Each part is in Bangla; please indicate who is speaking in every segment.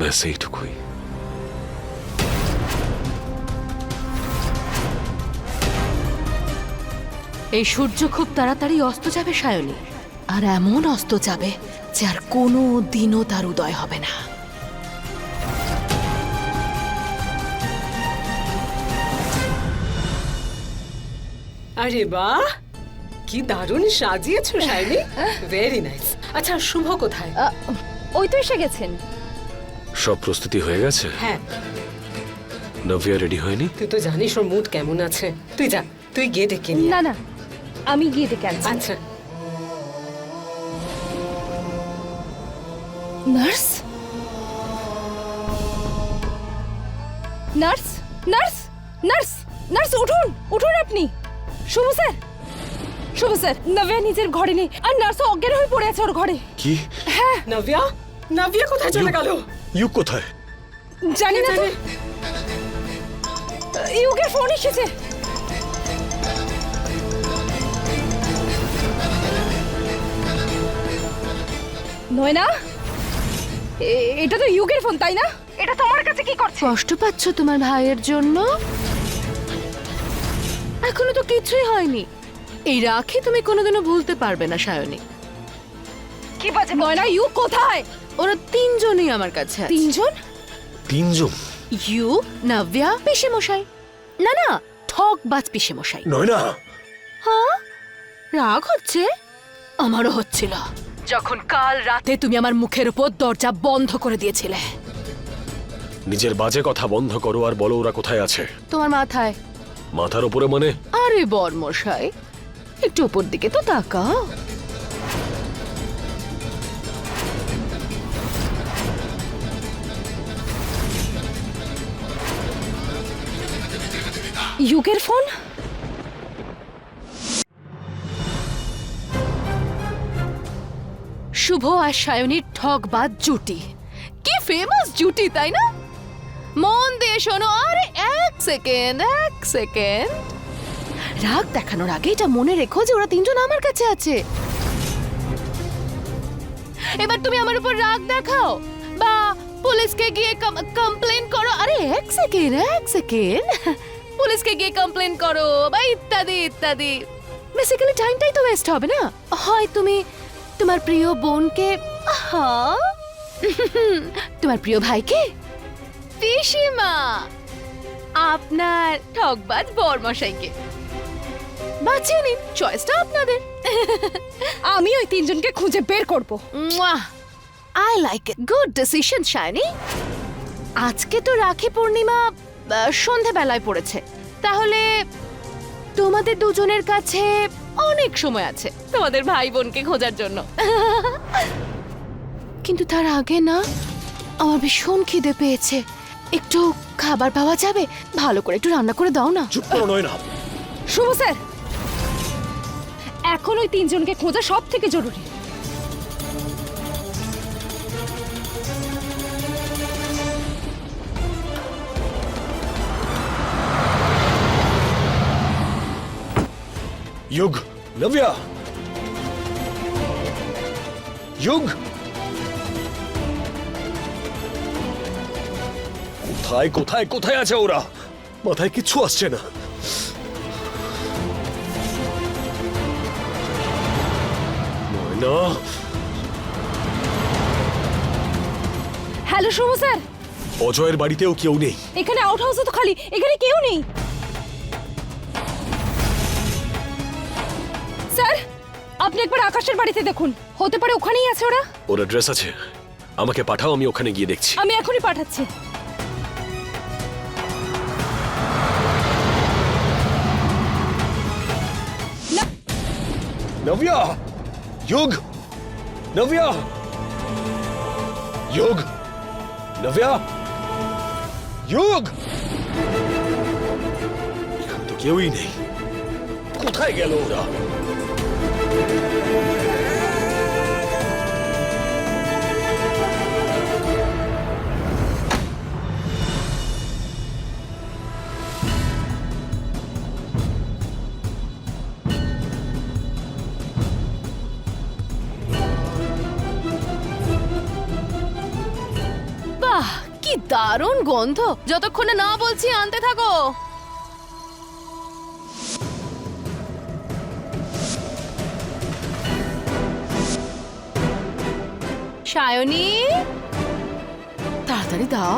Speaker 1: ব্যাস এইটুকুই।
Speaker 2: এই সূর্য খুব তাড়াতাড়ি অস্ত যাবে সায়নী, আর এমন অস্ত যাবে যে আর কোনো দিনও তার উদয় হবে না।
Speaker 3: আরে বাহ, কি দারুণ সাজিয়েছো শাইনি, ভেরি নাইস। আচ্ছা শুভ কোথায়?
Speaker 4: ওই তো এসে গেছেন।
Speaker 1: সব প্রস্তুতি হয়ে গেছে?
Speaker 3: হ্যাঁ,
Speaker 1: নভিয়া রেডি হয়নি?
Speaker 3: তুই তো জানিস ওর মুড কেমন আছে। তুই যা, তুই গিয়ে ডেকে নিয়ে আয়।
Speaker 4: না না, আমি গিয়ে ডেকে আনছি।
Speaker 3: আচ্ছা।
Speaker 4: Nurse, nurse, nurse, nurse, nurse, উঠুন উঠুন আপনি। শুভ স্যার, শুভ স্যার, নভিয়া নিজের ঘরে নেই আর নার্স অজ্ঞান হয়ে পড়ে আছে ওর ঘরে।
Speaker 1: কি?
Speaker 3: নভিয়া, নভিয়া কোথায় চলে গেল?
Speaker 1: ইউক কোথায়?
Speaker 4: জানি না তো, ইউকের ফোন এসেছে। নয়না, এটা তো ইউকের ফোন তাই না? এটা তোমার কাছে কি করছে?
Speaker 2: কষ্ট পাচ্ছ তোমার ভাইয়ের জন্য? এখনো তো কিছুই হয়নি। এই রাখি তুমি কোনোদিনও ভুলতে পারবে না সায়নী।
Speaker 4: কি বাজে? নয়না, ইউ কোথায়?
Speaker 2: ওরা তিনজনই আমার কাছে আছে।
Speaker 4: তিনজন?
Speaker 1: তিনজন?
Speaker 2: ইউ, নভ্যা, পিসেমশাই। না না, ঠকবাজ পিসেমশাই।
Speaker 1: নয়না,
Speaker 2: হ্যাঁ, রাগ হচ্ছে? আমারও হচ্ছিল যখন কাল রাতে তুমি আমার মুখের উপর দরজা বন্ধ করে দিয়েছিলে।
Speaker 1: নিজের বাজে কথা বন্ধ করো আর বলো ওরা কোথায় আছে।
Speaker 2: তোমার মাথায়।
Speaker 1: মাথার উপরে মানে?
Speaker 2: আরে বর্মশাই, একটু উপর দিকে তো তাকাও।
Speaker 4: ইউকের ফোন?
Speaker 2: শুভ আর সায়নীর ঠকবাজ জুটি, কি ফেমাস জুটি তাই না? মন দিয়ে শোনো। আরে এক সেকেন্ড, এক সেকেন্ড। রাগ দেখানোর আগে এটা মনে রেখো যে ওরা তিনজন আমার কাছে আছে। এবার তুমি আমার উপর রাগ দেখাও বা পুলিশকে গিয়ে কমপ্লেন করো। আরে এক সেকেন্ড, এক সেকেন্ড। পুলিশকে গিয়ে কমপ্লেন করো বা ইত্যাদি ইত্যাদি। বেসিক্যালি টাইমটাই তো ওয়েস্ট হবে না। হয় তুমি তোমার প্রিয় বোনকে, তোমার প্রিয় ভাইকে, পিসিমা, আপনার ঠকবাজ বরমশাইকে বাঁচিয়ে নিন। চয়েসটা আপনাদের।
Speaker 4: আমি ওই তিনজনকে খুঁজে বের করব।
Speaker 2: I like it, good decision shiny. আজকে তো রাখি পূর্ণিমা সন্ধেবেলায় পড়েছে, তাহলে তোমাদের দুজনের কাছে অনেক সময় আছে তোমাদের ভাই বোনকে খোঁজার জন্য। কিন্তু তার আগে না, আমার ভীষণ খিদে পেয়েছে। একটু খাবার পাওয়া যাবে? ভালো করে একটু রান্না করে দাও না।
Speaker 1: চুপ করো নয়না।
Speaker 4: শুভ স্যার, এখন ওই তিনজনকে খোঁজা সব থেকে জরুরি।
Speaker 1: युग, नव्या, युग, কোথায় কোথায় কোথায় আছে ওরা? মাথায় কিচ্ছু আসছে না। নয়না,
Speaker 4: হ্যালো শুভ স্যার,
Speaker 1: অজয়ের বাড়িতেও কেউ নেই।
Speaker 4: এখানে আউট হাউসে তো খালি, এখানে কেউ নেই। স্যার, আপনি একবার আকাশের বাড়িতে দেখুন, হতে পারে ওখানেই আছে ওরা।
Speaker 1: ওর অ্যাড্রেস আছে? আমাকে পাঠাও, আমি ওখানে গিয়ে দেখছি।
Speaker 4: আমি এখনই পাঠাচ্ছি।
Speaker 1: नव्या, युग, नव्या, युग, नव्या, युग। এখানে তো কেউই নেই। কোথায় গেল ওরা?
Speaker 2: বাহ, দারুণ গন্ধ, যতক্ষণ না বলছি আনতে থাকো। সায়নী, তাড়াতাড়ি দাও।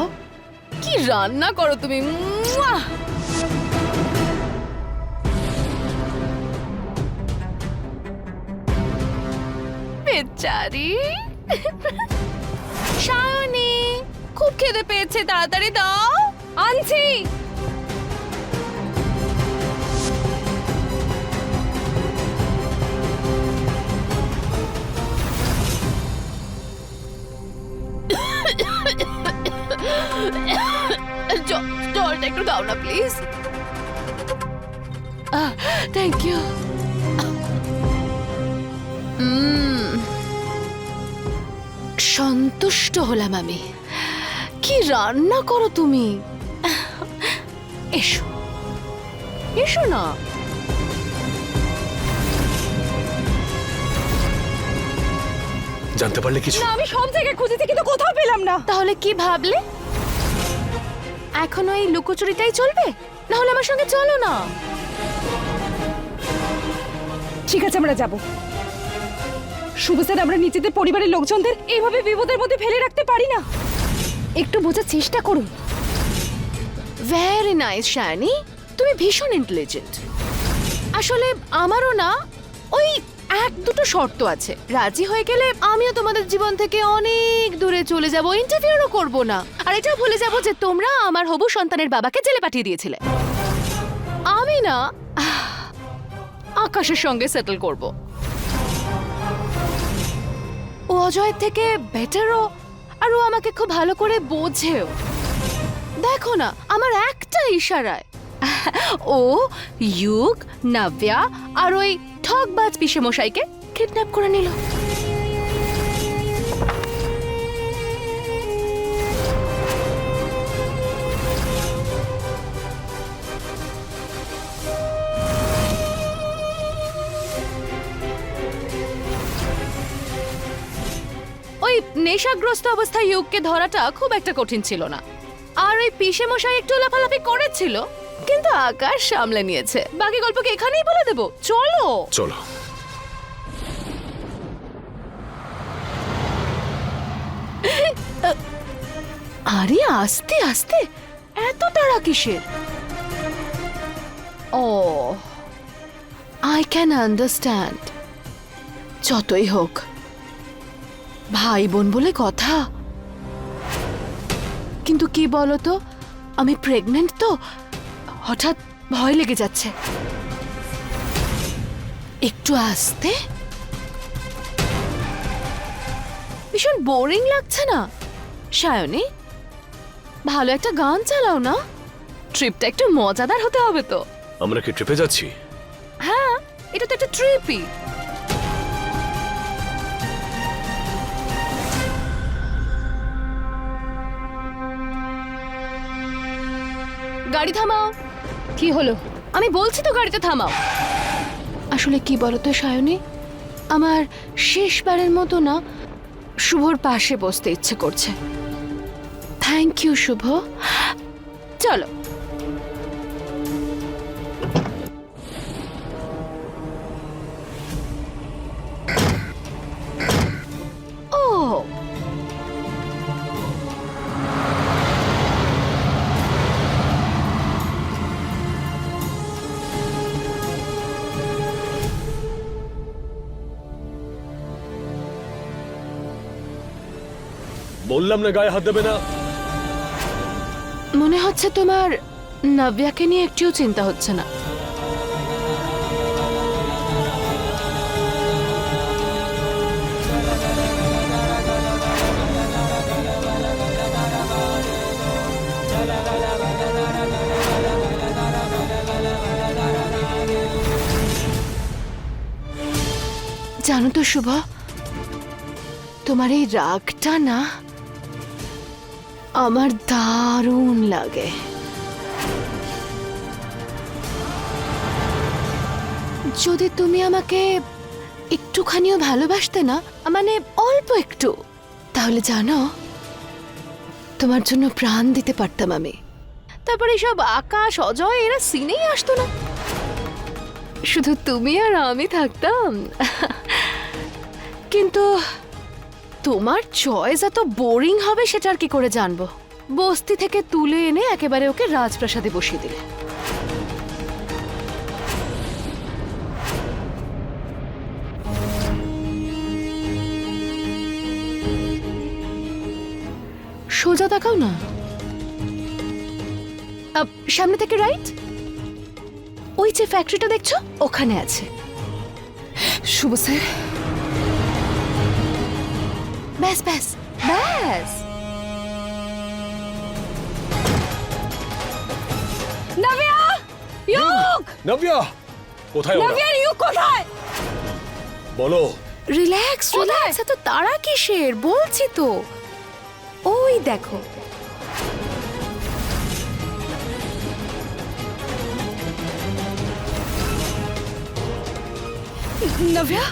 Speaker 2: কি রান্না করো তুমি! মুয়া! বেচারি সায়নী, খুব খিদে পেয়েছে, তাড়াতাড়ি দাও।
Speaker 4: আনছি।
Speaker 2: জলটা একটু দাও না প্লিজ। Thank you. সন্তুষ্ট হলাম আমি। কি রান্না করো তুমি! এসো এসো না।
Speaker 1: জানতে পারলে কিছু?
Speaker 4: না, আমি সব জায়গায় খুঁজেছি কিন্তু কোথাও পেলাম না।
Speaker 2: তাহলে কি ভাবলে? এখনো এই লুকোচুরিটাই চলবে? না হলে আমার সঙ্গে চলো না।
Speaker 4: ঠিক আছে, আমরা যাব। শুভ স্যার, আমরা নিজেদের পরিবারের লোকজনদের এইভাবে বিপদের মধ্যে ফেলে রাখতে পারি না। একটু বোঝার চেষ্টা করুন।
Speaker 2: ভেরি নাইস শায়নি, তুমি ভীষণ ইন্টেলিজেন্ট। আসলে আমারও না ওই এক দুটো শর্ত আছে, রাজি হয়ে গেলে আমিও তোমাদের জীবন থেকে অনেক দূরে চলে যাব, ইন্টারভিউও করব না। আর এটা ভুলে যাব যে তোমরা আমার হবু সন্তানের বাবাকে জেলে পাঠিয়ে দিয়েছিলে। আমি না আকাশের সঙ্গে সেটেল করব। ও অজয়ের থেকে বেটারও, আর ও আমাকে খুব ভালো করে বোঝেও। দেখো না, আমার একটা ইশারায় ও ইউক, নাভ্যা আর ওই ঠকবাজ পিসে মশাইকে কিডন্যাপ করে নিল। ওই নেশাগ্রস্ত অবস্থায় ইউককে ধরাটা খুব একটা কঠিন ছিল না। আর ওই পিসে মশাই একটু লাফালাফি করেছিল, কিন্তু আকাশ সামলে নিয়েছে। বাকি গল্পকে এখানেই বলে দেবো, চলো
Speaker 1: চলো।
Speaker 2: আরে আস্তে আস্তে, এত তাড়া কিসের? ও, আই ক্যান আন্ডারস্ট্যান্ড। যতই হোক, ভাই বোন বলে কথা। কিন্তু কি বলতো, আমি প্রেগনেন্ট তো, হঠাৎ ভয় লেগে যাচ্ছে। একটু আস্তে। ভীষণ বোরিং লাগছে না সায়নী? ভালো একটা গান চালাও না, ট্রিপটা একটু মজাদার হতে হবে তো।
Speaker 1: আমরা কি ট্রিপে যাচ্ছি?
Speaker 2: হ্যাঁ, এটা তো একটা ট্রিপই। গাড়ি থামাও।
Speaker 4: কি হলো?
Speaker 2: আমি বলছি তো গাড়িতে থামাও। আসলে কি বলতো সায়নী, আমার শেষবারের মতো না শুভর পাশে বসতে ইচ্ছে করছে। থ্যাংক ইউ শুভ। চলো। ও,
Speaker 1: বললাম না গায়ে হাত দেবে না।
Speaker 2: মনে হচ্ছে তোমার নাভ্যাকে নিয়ে একটুও চিন্তা হচ্ছে না। জানো তো শুভ, তোমার এই রাগটা না আমার দারুণ লাগে। যদি তুমি আমাকে একটুখানিও ভালোবাসতে না, মানে অল্প একটু, তাহলে জানো তোমার জন্য প্রাণ দিতে পারতাম আমি। তারপরে সব আকাশ অজয় এরা সিনেই আসতো না, শুধু তুমি আর আমি থাকতাম। কিন্তু তোমার চয়েস এত বোরিং হবে সেটা আর কি করে জানবো? বস্তি থেকে তুলে এনে একেবারে ওকে রাজপ্রাসাদে বসিয়ে দিলে। সোজা তাকাও না, সামনে থেকে রাইট। ওই যে ফ্যাক্টরিটা দেখছো ওখানে আছে।
Speaker 4: শুভ স্যার,
Speaker 2: ব্যাস ব্যাস ব্যাস।
Speaker 4: নাভিয়া, ইউক,
Speaker 1: নব্যা কোথায় ওরা?
Speaker 4: নাভিয়া, ইউক কোথায়?
Speaker 1: বলো।
Speaker 2: রিল্যাক্স রিল্যাক্স, এত তাড়া কিসের? বলছি তো, ওই দেখো।
Speaker 4: নাভিয়া,